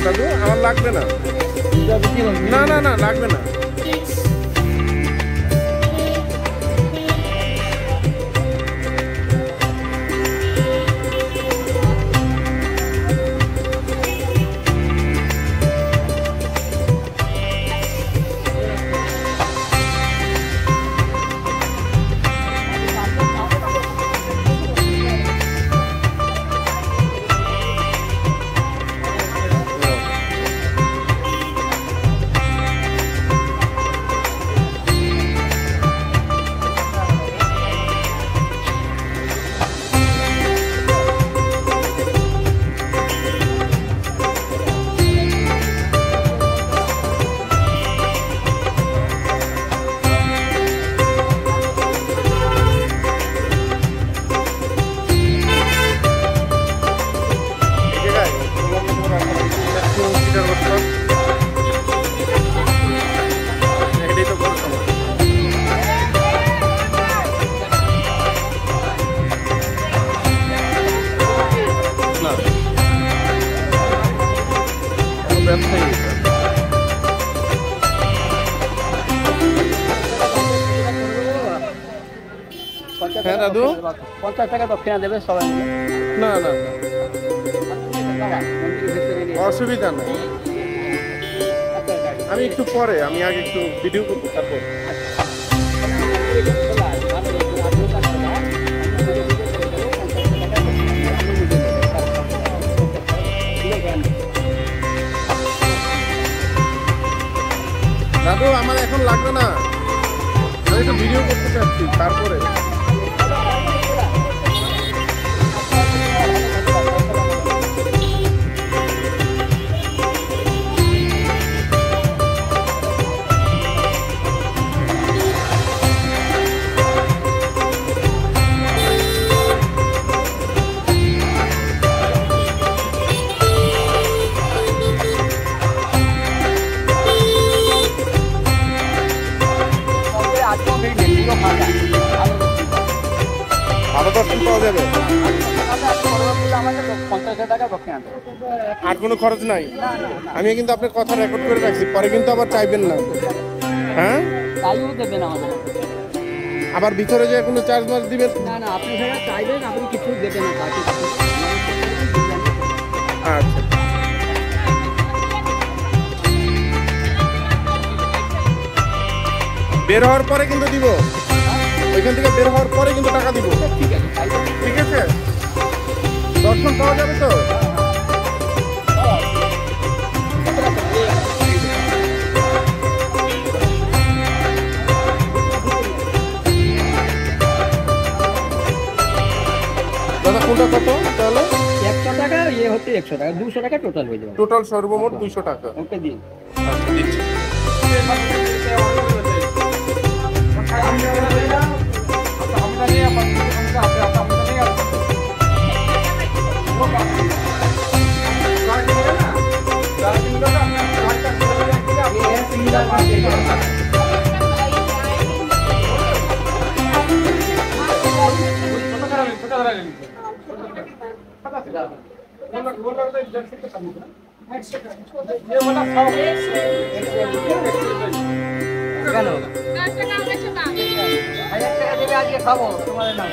দাদু, আমার লাগবে না। না না না, লাগবে না। হ্যাঁ দাদু, 50 টাকা দক্ষিণা দেবে সবাই। না না অসুবিধা নেই, আমি একটু পরে, আমি আগে একটু ভিডিও করবো তারপর। দাদু আমার এখন লাগবে না, আমি একটু ভিডিও করতে চাচ্ছি তারপরে। ভালো দর্শন পাওয়া যাবে, আর কোনো খরচ নাই। আমি কিন্তু আপনার কথা রেকর্ড করে রাখছি, পরে কিন্তু আবার চাইবেন না। হ্যাঁ, আবার ভিতরে যে কোনো চার্জ মার্জ দিবেন না? না, আপনি সেটা চাইবেন, আপনি কিছু দেবেন না। আচ্ছা, বের হওয়ার পরে কিন্তু দিব, ওইখান থেকে বের হওয়ার পরে কিন্তু টাকা দিব। ঠিক আছে, দর্শন পাওয়া যাবে তো? দাদা কোনটা কত তাহলে? 100 টাকা, ইয়ে হচ্ছে 100 টাকা, 200 টাকা টোটাল হয়ে যাবে। টোটাল সর্বমোট 200 টাকা। ওকে দিন। আচ্ছা দিচ্ছি। খাবো তোমাদের নাম।